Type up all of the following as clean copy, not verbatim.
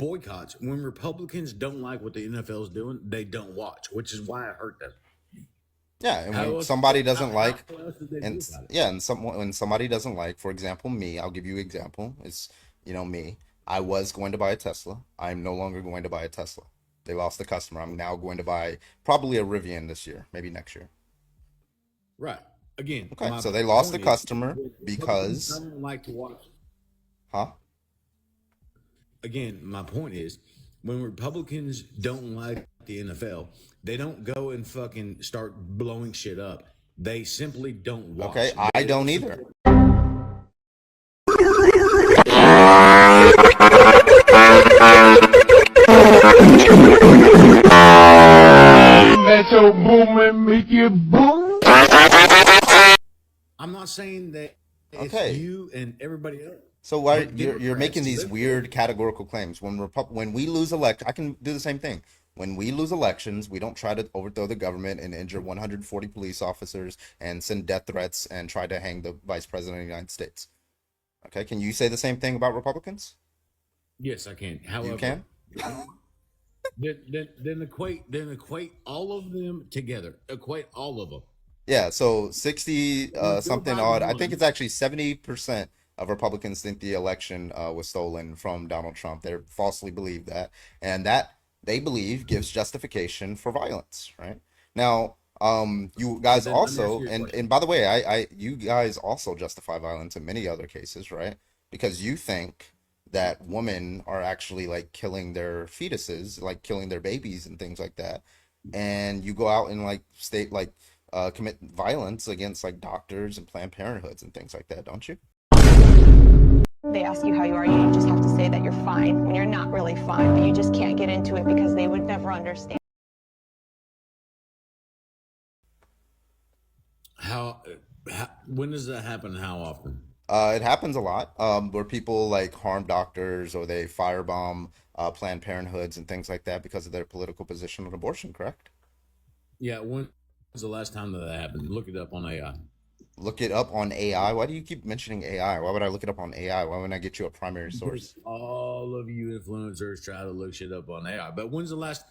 boycotts. When Republicans don't like what the NFL is doing, they don't watch, which is why it hurt them. Yeah, and How when else? somebody How, doesn't how like, else did they and boycott it? yeah, and when somebody doesn't like, for example, me, I'll give you an example. It's me. I was going to buy a Tesla. I'm no longer going to buy a Tesla. They lost the customer. I'm now going to buy probably a Rivian this year, maybe next year. Right. Again, Okay, my so they lost the point is, customer Republicans because, don't like to watch. huh? Again, my point is, when Republicans don't like the NFL, they don't go and fucking start blowing shit up. They simply don't Okay, watch. I They don't don't either. support. Let your boom make you boom. I'm not saying that it's Okay, you and everybody else, so why but you're making Democrats these literally. weird categorical claims when we lose elect I can do the same thing. When we lose elections, we don't try to overthrow the government and injure 140 police officers and send death threats and try to hang the vice president of the United States. Okay, can you say the same thing about Republicans? Yes, I can. You However, can? then equate all of them together. Equate all of them. Yeah, so 60 When Joe something Biden odd. I think won, it's actually 70% of Republicans think the election was stolen from Donald Trump. They falsely believe that, and that they believe gives justification for violence, right? Now, you so guys then let me ask also, you a and question. by the way, you guys also justify violence in many other cases, right? Because you think that women are actually like killing their fetuses, like killing their babies and things like that, and you go out and like state like commit violence against like doctors and Planned Parenthoods and things like that, don't you? They ask you how you are, you just have to say that you're fine when you're not really fine, but you just can't get into it because they would never understand. When does that happen? How often? It happens a lot, where people like harm doctors or they firebomb Planned Parenthoods and things like that because of their political position on abortion, correct? Yeah, when was the last time that happened? Look it up on AI. Look it up on AI. Why do you keep mentioning AI? Why would I look it up on AI? Why wouldn't I get you a primary Because source? all of you influencers try to look shit up on AI. But when's the last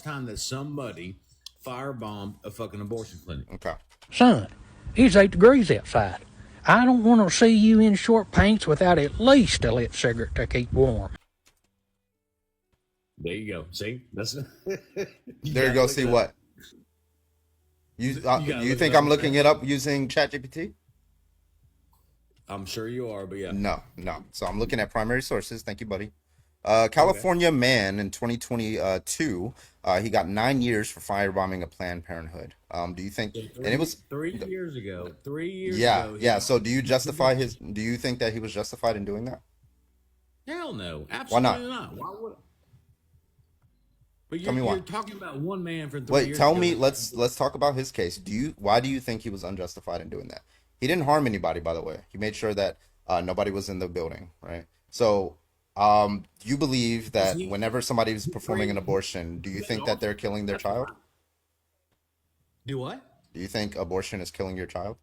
time that somebody firebombed a fucking abortion clinic? Okay. Son, it's 8 degrees outside. I don't want to see you in short pants without at least a lit cigarette to keep warm. There you go. See? That's you There you gotta go. look See it up. what? You You gotta you look it think up I'm on looking AI. it up using ChatGPT? I'm sure you are, but yeah. No, no. So I'm looking at primary sources. Thank you, buddy. Okay. California man in 2022, he got 9 years for firebombing a Planned Parenthood. Do you think? So And it three was, three years ago, 3 years yeah, ago, he yeah. got So do you justify his? convicted. Do you think that he was justified in doing that? Hell no, Why absolutely not? not. Why would? But Tell you're me why. you're talking about one man from three Wait, years tell ago me. that got Let's talk about his case. Why do you think he was unjustified in doing that? He didn't harm anybody, by the way. He made sure that nobody was in the building, right? So, you believe because that whenever somebody is he performing an created abortion, do you the think that they're doctor. killing their That's child? why. Do what? Do you think abortion is killing your child?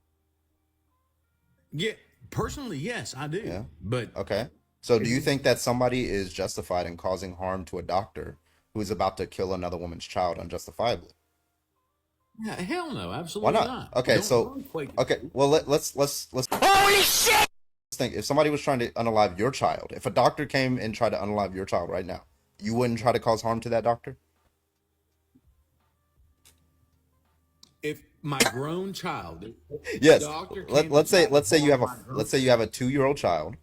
Yeah, personally, yes, I do. Yeah. But Okay. So do it's you think that somebody is justified in causing harm to a doctor who is about to kill another woman's child unjustifiably? yeah, hell no, Why absolutely not? not. Okay, Don't so equate the okay, two. well let's think if somebody was trying to unalive your child, if a doctor came and tried to unalive your child right now, you wouldn't try to cause harm to that doctor? If my grown child, if the Yes. doctor Let, came and let's say tried to let's say you harm have a my grown let's say you have a 2-year-old child,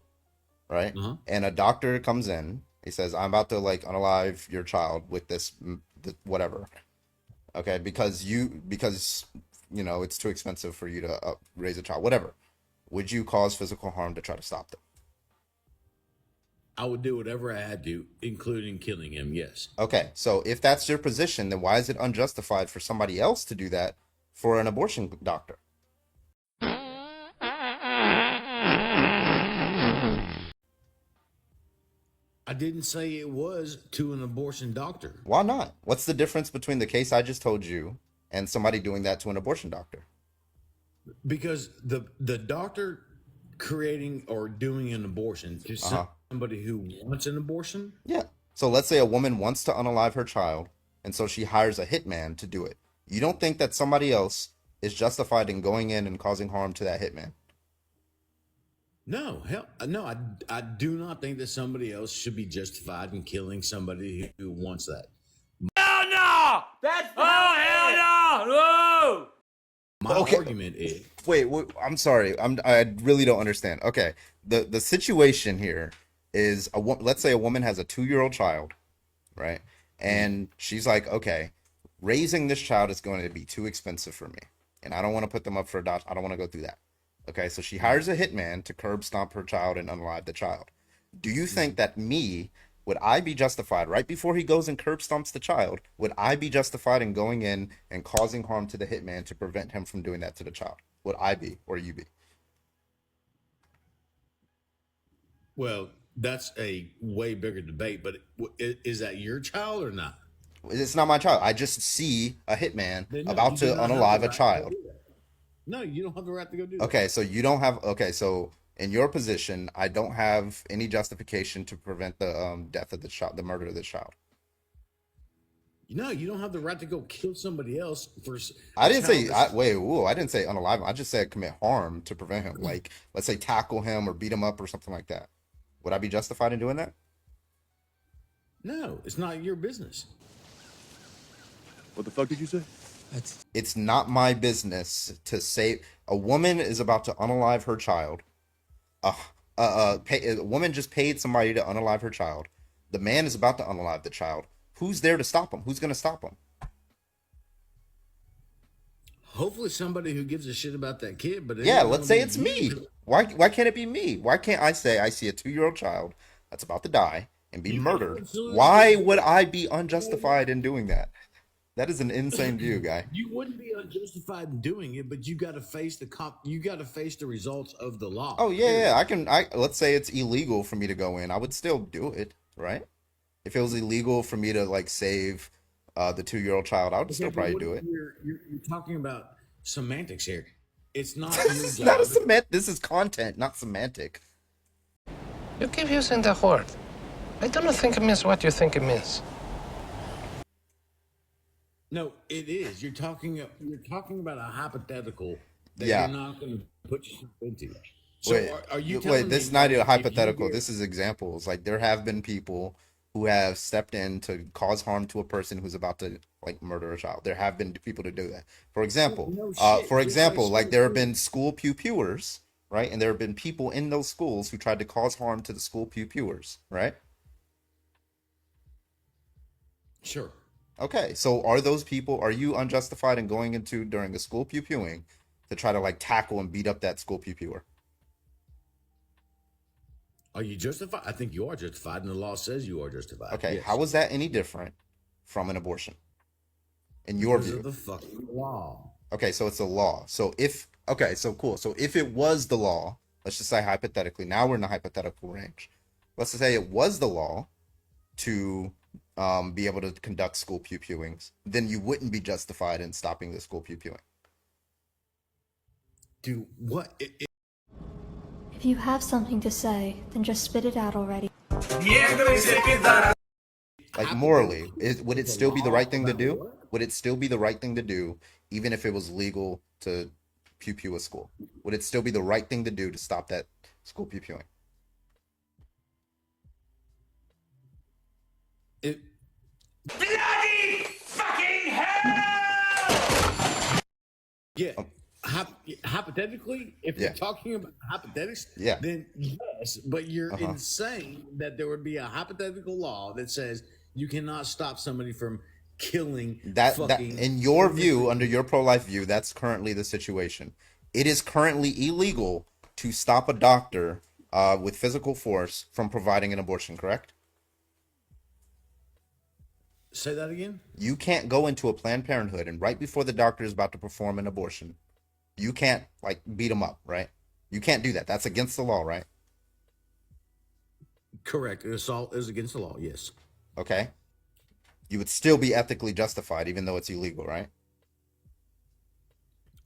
right? uh-huh. And a doctor comes in, he says, "I'm about to like unalive your child with this whatever." Okay, because it's too expensive for you to raise a child, whatever. Would you cause physical harm to try to stop them? I would do whatever I had to, including killing him, yes. Okay, so if that's your position, then why is it unjustified for somebody else to do that for an abortion doctor? I didn't say it was to an abortion doctor. Why not? What's the difference between the case I just told you and somebody doing that to an abortion doctor? Because the doctor creating or doing an abortion to Uh-huh. somebody who wants an abortion, Yeah. So let's say a woman wants to unalive her child, and so she hires a hitman to do it. You don't think that somebody else is justified in going in and causing harm to that hitman? No, hell, no. I do not think that somebody else should be justified in killing somebody who wants that. Hell no! Hell no! No! My Okay. argument is Wait, I'm sorry. I really don't understand. Okay. The situation here is let's say a woman has a 2-year-old child, right? And she's like, okay, raising this child is going to be too expensive for me, and I don't want to put them up for adoption. I don't want to go through that. Okay, so she hires a hitman to curb stomp her child and unalive the child. Do you think that would I be justified right before he goes and curb stomps the child? Would I be justified in going in and causing harm to the hitman to prevent him from doing that to the child? Would I be, or you be? well, that's a way bigger debate. But is that your child or not? It's not my child. I just see a hitman Then no, about you to do not have unalive the a right to go child. do that. No, you don't have the right to go do that. Okay, so you don't have. Okay, so in your position, I don't have any justification to prevent the death of the child, the murder of the child. No, you don't have the right to go kill somebody else for. I didn't say. I didn't say unalive him. I just said commit harm to prevent him. Like, let's say tackle him or beat him up or something like that. Would I be justified in doing that? No, it's not your business. What the fuck did you say? It's not my business to say a woman is about to unalive her child. A woman just paid somebody to unalive her child. The man is about to unalive the child. Who's there to stop him? Who's going to stop him? Hopefully, somebody who gives a shit about that kid. But Yeah, let's say it's me. Why can't it be me? Why can't I say I see a 2-year-old child that's about to die and be murdered? Why would I be unjustified in doing that? That is an insane view, guy. You wouldn't be unjustified in doing it, but you got to face You got to face the results of the law. Oh yeah, yeah. Let's say it's illegal for me to go in. I would still do it, right? If it was illegal for me to like save the 2-year-old child, I would still probably do it. You're talking about semantics here. It's not This your is not a job. This is content, not semantic. You keep using the word. I do not think it means what you think it means. No, it is. You're talking about a hypothetical that Yeah. you're not going to put yourself into. So Wait, are you telling this me is not that a if you hypothetical. get- This is examples. Like there have been people who have stepped in to cause harm to a person who's about to like murder a child. There have been people to do that. For example, No shit, like there have been school pew-pewers, right? And there have been people in those schools who tried to cause harm to the school pew-pewers, right? Sure. Okay, so are you unjustified in going into during a school pew-pewing to try to like tackle and beat up that school pew-pewer? Are you justified? I think you are justified, and the law says you are justified. Okay, Yes. how is that any different from an abortion? In your Because view? of the fucking law. Okay, so it's a law. Okay, so cool. So if it was the law, let's just say hypothetically, now we're in the hypothetical range. Let's just say it was the law to be able to conduct school pew-pewings, then you wouldn't be justified in stopping the school pew-pewing. Do what? If you have something to say, then just spit it out already. Like morally, would it still be the right thing to do? Would it still be the right thing to do, even if it was legal to pew-pew a school? Would it still be the right thing to do to stop that school pew-pewing? It, Bloody fucking hell! yeah. Hypothetically, if Yeah. you're talking about hypothetics, Yeah. then yes, but you're insane that there would be a hypothetical law that says you cannot stop somebody from killing That fucking in your view, under your pro-life view, that's currently the situation. It is currently illegal to stop a doctor with physical force from providing an abortion, correct? Say that again? You can't go into a Planned Parenthood and right before the doctor is about to perform an abortion, you can't like beat them up, right? You can't do that. That's against the law, right? Correct. Assault is against the law, yes. Okay. You would still be ethically justified even though it's illegal, right?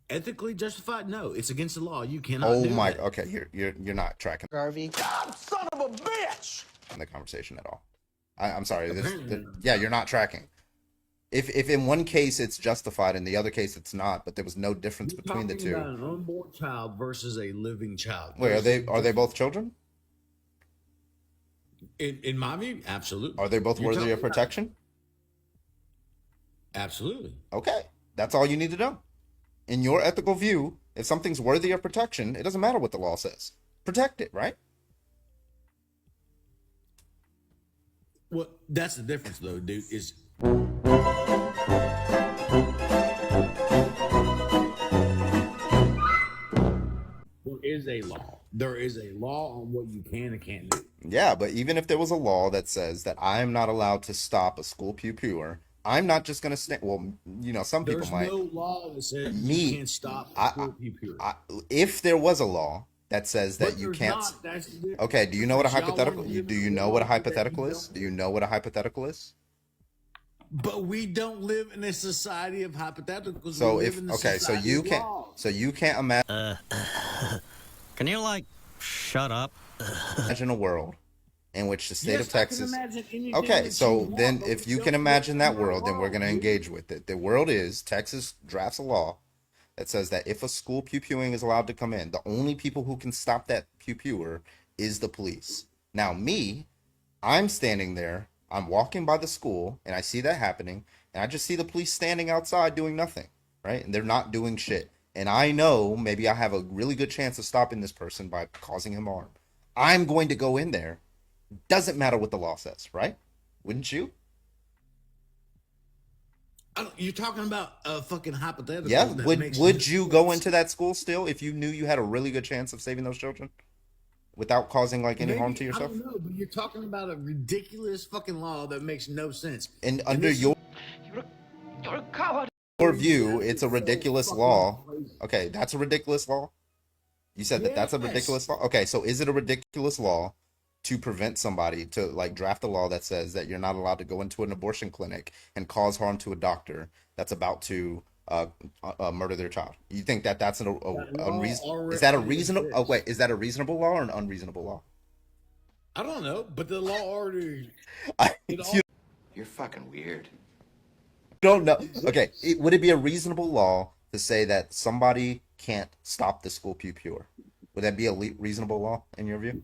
Ethically justified? No, it's against the law. You cannot Oh do my, that. okay, you're not tracking Garvey. God, son of a bitch! in the conversation at all. I'm sorry. Apparently, Yeah, you're not tracking. If in one case it's justified and the other case it's not, but there was no difference you're between the talking about two. an unborn child versus a living child. Wait, are they both children? In my view, absolutely. Are they both You're worthy talking of protection? Absolutely. Okay, that's all you need to know. In your ethical view, if something's worthy of protection, it doesn't matter what the law says. Protect it, right? Well, that's the difference, though, dude. Is there is a law. There is a law on what you can and can't do. Yeah, but even if there was a law that says that I am not allowed to stop a school pew pewer, I'm not just gonna stand. Well, some people There's might. no law that says Me, you can't stop a school pupil. If there was a law that says that But you there's can't. not. That's the difference. Okay, do you know what a Y'all wanna hypothetical? live in Do you a know what a world that hypothetical you is? don't- Do you know what a hypothetical is? But we don't live in a society of hypotheticals. So we if live in a okay, society of laws. so you can't imagine. Can you, like, shut up? Imagine a world in which the state Yes, of Texas. I can imagine anything Okay, that so you want, then but if we you don't can live imagine in that a world, then we're going to dude. engage with it. The world is Texas drafts a law that says that if a school pew pewing is allowed to come in, the only people who can stop that pew pewer is the police. Now, I'm standing there, I'm walking by the school, and I see that happening, and I just see the police standing outside doing nothing, right? And they're not doing shit. And I know maybe I have a really good chance of stopping this person by causing him harm. I'm going to go in there. Doesn't matter what the law says, right? Wouldn't you? You're talking about a fucking hypothetical. Yeah. That Would makes would no you sense. go into that school still if you knew you had a really good chance of saving those children without causing like any harm to Maybe, I yourself? don't know, but you're talking about a ridiculous fucking law that makes no sense. And under this your You're a coward. view, it's a ridiculous fucking law. crazy. Okay, that's a ridiculous law. You said that that's a Yes. ridiculous law. Okay, so is it a ridiculous law to prevent somebody to like draft a law that says that you're not allowed to go into an abortion clinic and cause harm to a doctor that's about to murder their child? You think that that's That law is that a already reasonable? Oh exists. wait, is that a reasonable law or an unreasonable law? I don't know, but the law already. You You're fucking weird. don't know. Okay, would it be a reasonable law to say that somebody can't stop the school pew pewer? Would that be a reasonable law in your view?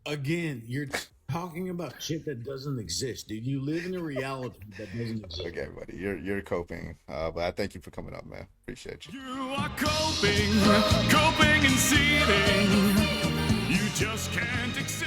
Again, you're talking about shit that doesn't exist, dude. You live in a reality that doesn't exist. Okay, buddy, you're coping. But I thank you for coming up, man. Appreciate you. You are coping and seething. You just can't accept.